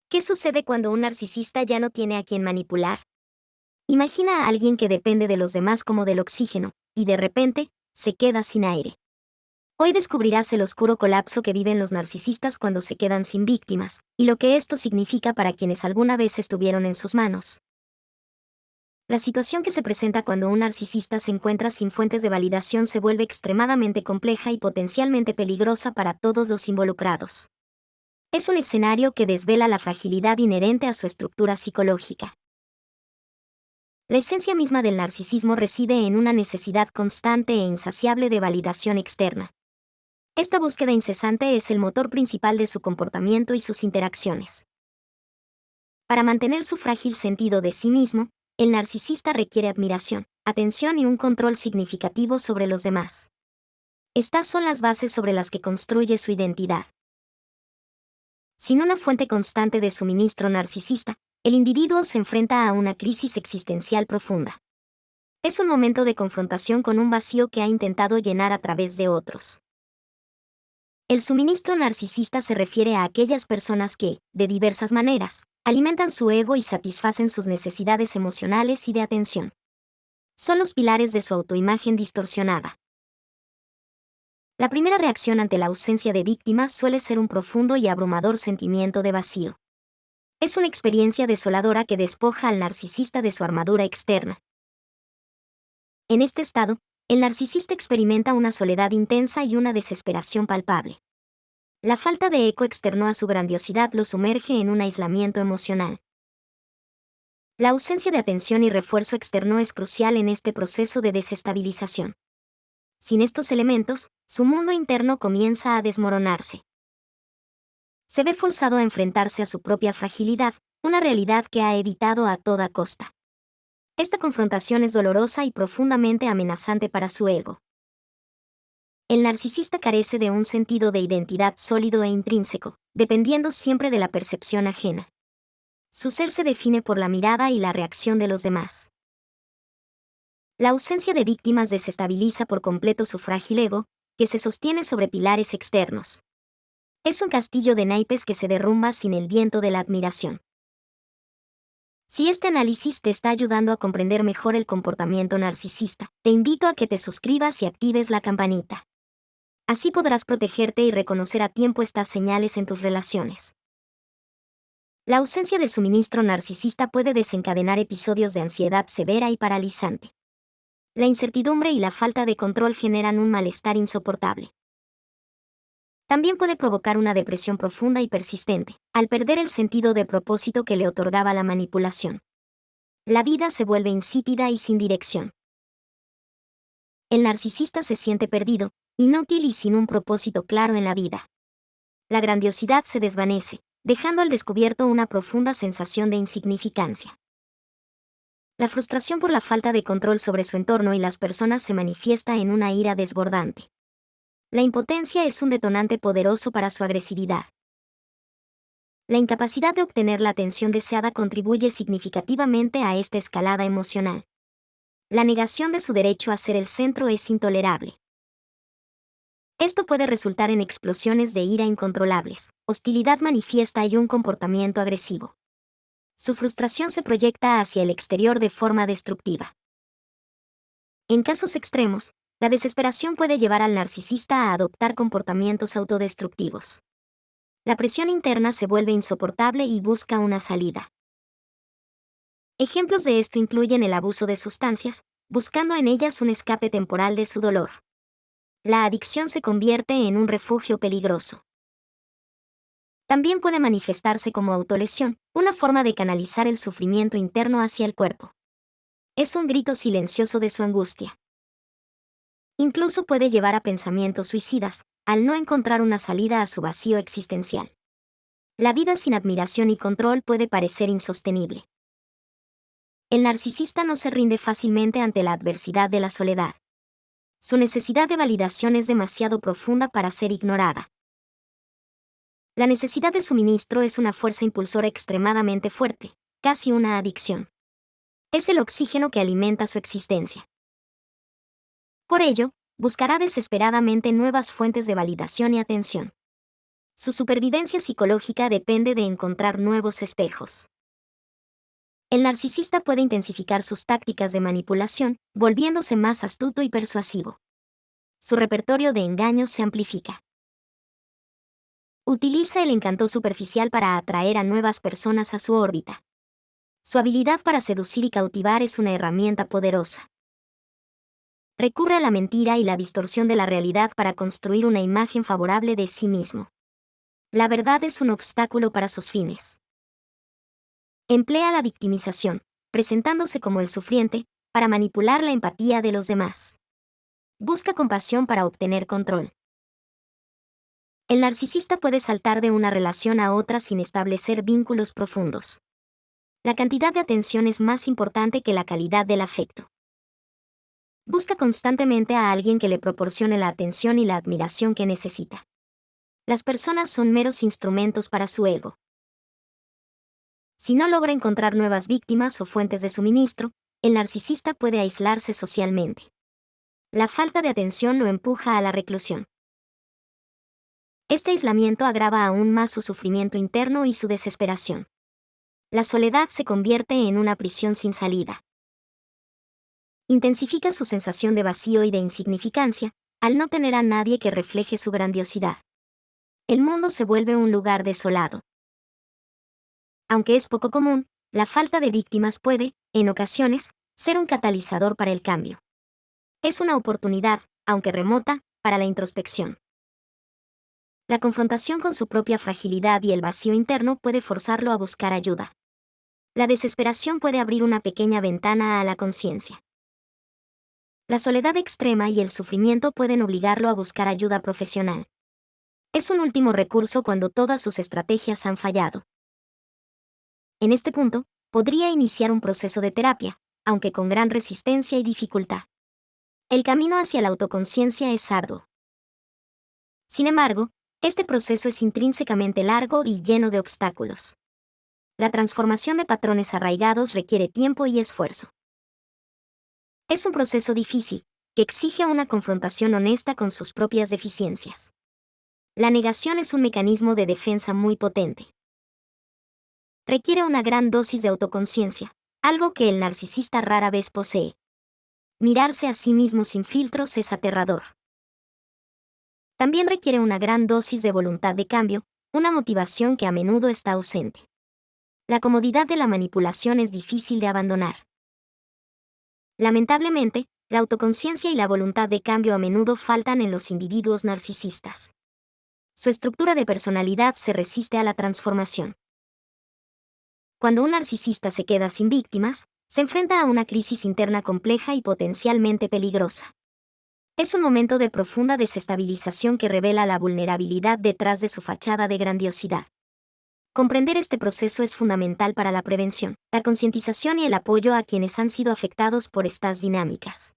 ¿Qué sucede cuando un narcisista ya no tiene a quien manipular? Imagina a alguien que depende de los demás como del oxígeno, y de repente, se queda sin aire. Hoy descubrirás el oscuro colapso que viven los narcisistas cuando se quedan sin víctimas, y lo que esto significa para quienes alguna vez estuvieron en sus manos. La situación que se presenta cuando un narcisista se encuentra sin fuentes de validación se vuelve extremadamente compleja y potencialmente peligrosa para todos los involucrados. Es un escenario que desvela la fragilidad inherente a su estructura psicológica. La esencia misma del narcisismo reside en una necesidad constante e insaciable de validación externa. Esta búsqueda incesante es el motor principal de su comportamiento y sus interacciones. Para mantener su frágil sentido de sí mismo, el narcisista requiere admiración, atención y un control significativo sobre los demás. Estas son las bases sobre las que construye su identidad. Sin una fuente constante de suministro narcisista, el individuo se enfrenta a una crisis existencial profunda. Es un momento de confrontación con un vacío que ha intentado llenar a través de otros. El suministro narcisista se refiere a aquellas personas que, de diversas maneras, alimentan su ego y satisfacen sus necesidades emocionales y de atención. Son los pilares de su autoimagen distorsionada. La primera reacción ante la ausencia de víctimas suele ser un profundo y abrumador sentimiento de vacío. Es una experiencia desoladora que despoja al narcisista de su armadura externa. En este estado, el narcisista experimenta una soledad intensa y una desesperación palpable. La falta de eco externo a su grandiosidad lo sumerge en un aislamiento emocional. La ausencia de atención y refuerzo externo es crucial en este proceso de desestabilización. Sin estos elementos, su mundo interno comienza a desmoronarse. Se ve forzado a enfrentarse a su propia fragilidad, una realidad que ha evitado a toda costa. Esta confrontación es dolorosa y profundamente amenazante para su ego. El narcisista carece de un sentido de identidad sólido e intrínseco, dependiendo siempre de la percepción ajena. Su ser se define por la mirada y la reacción de los demás. La ausencia de víctimas desestabiliza por completo su frágil ego, que se sostiene sobre pilares externos. Es un castillo de naipes que se derrumba sin el viento de la admiración. Si este análisis te está ayudando a comprender mejor el comportamiento narcisista, te invito a que te suscribas y actives la campanita. Así podrás protegerte y reconocer a tiempo estas señales en tus relaciones. La ausencia de suministro narcisista puede desencadenar episodios de ansiedad severa y paralizante. La incertidumbre y la falta de control generan un malestar insoportable. También puede provocar una depresión profunda y persistente, al perder el sentido de propósito que le otorgaba la manipulación. La vida se vuelve insípida y sin dirección. El narcisista se siente perdido, inútil y sin un propósito claro en la vida. La grandiosidad se desvanece, dejando al descubierto una profunda sensación de insignificancia. La frustración por la falta de control sobre su entorno y las personas se manifiesta en una ira desbordante. La impotencia es un detonante poderoso para su agresividad. La incapacidad de obtener la atención deseada contribuye significativamente a esta escalada emocional. La negación de su derecho a ser el centro es intolerable. Esto puede resultar en explosiones de ira incontrolables, hostilidad manifiesta y un comportamiento agresivo. Su frustración se proyecta hacia el exterior de forma destructiva. En casos extremos, la desesperación puede llevar al narcisista a adoptar comportamientos autodestructivos. La presión interna se vuelve insoportable y busca una salida. Ejemplos de esto incluyen el abuso de sustancias, buscando en ellas un escape temporal de su dolor. La adicción se convierte en un refugio peligroso. También puede manifestarse como autolesión, una forma de canalizar el sufrimiento interno hacia el cuerpo. Es un grito silencioso de su angustia. Incluso puede llevar a pensamientos suicidas, al no encontrar una salida a su vacío existencial. La vida sin admiración y control puede parecer insostenible. El narcisista no se rinde fácilmente ante la adversidad de la soledad. Su necesidad de validación es demasiado profunda para ser ignorada. La necesidad de suministro es una fuerza impulsora extremadamente fuerte, casi una adicción. Es el oxígeno que alimenta su existencia. Por ello, buscará desesperadamente nuevas fuentes de validación y atención. Su supervivencia psicológica depende de encontrar nuevos espejos. El narcisista puede intensificar sus tácticas de manipulación, volviéndose más astuto y persuasivo. Su repertorio de engaños se amplifica. Utiliza el encanto superficial para atraer a nuevas personas a su órbita. Su habilidad para seducir y cautivar es una herramienta poderosa. Recurre a la mentira y la distorsión de la realidad para construir una imagen favorable de sí mismo. La verdad es un obstáculo para sus fines. Emplea la victimización, presentándose como el sufriente, para manipular la empatía de los demás. Busca compasión para obtener control. El narcisista puede saltar de una relación a otra sin establecer vínculos profundos. La cantidad de atención es más importante que la calidad del afecto. Busca constantemente a alguien que le proporcione la atención y la admiración que necesita. Las personas son meros instrumentos para su ego. Si no logra encontrar nuevas víctimas o fuentes de suministro, el narcisista puede aislarse socialmente. La falta de atención lo empuja a la reclusión. Este aislamiento agrava aún más su sufrimiento interno y su desesperación. La soledad se convierte en una prisión sin salida. Intensifica su sensación de vacío y de insignificancia, al no tener a nadie que refleje su grandiosidad. El mundo se vuelve un lugar desolado. Aunque es poco común, la falta de víctimas puede, en ocasiones, ser un catalizador para el cambio. Es una oportunidad, aunque remota, para la introspección. La confrontación con su propia fragilidad y el vacío interno puede forzarlo a buscar ayuda. La desesperación puede abrir una pequeña ventana a la conciencia. La soledad extrema y el sufrimiento pueden obligarlo a buscar ayuda profesional. Es un último recurso cuando todas sus estrategias han fallado. En este punto, podría iniciar un proceso de terapia, aunque con gran resistencia y dificultad. El camino hacia la autoconciencia es arduo. Sin embargo, este proceso es intrínsecamente largo y lleno de obstáculos. La transformación de patrones arraigados requiere tiempo y esfuerzo. Es un proceso difícil, que exige una confrontación honesta con sus propias deficiencias. La negación es un mecanismo de defensa muy potente. Requiere una gran dosis de autoconciencia, algo que el narcisista rara vez posee. Mirarse a sí mismo sin filtros es aterrador. También requiere una gran dosis de voluntad de cambio, una motivación que a menudo está ausente. La comodidad de la manipulación es difícil de abandonar. Lamentablemente, la autoconciencia y la voluntad de cambio a menudo faltan en los individuos narcisistas. Su estructura de personalidad se resiste a la transformación. Cuando un narcisista se queda sin víctimas, se enfrenta a una crisis interna compleja y potencialmente peligrosa. Es un momento de profunda desestabilización que revela la vulnerabilidad detrás de su fachada de grandiosidad. Comprender este proceso es fundamental para la prevención, la concientización y el apoyo a quienes han sido afectados por estas dinámicas.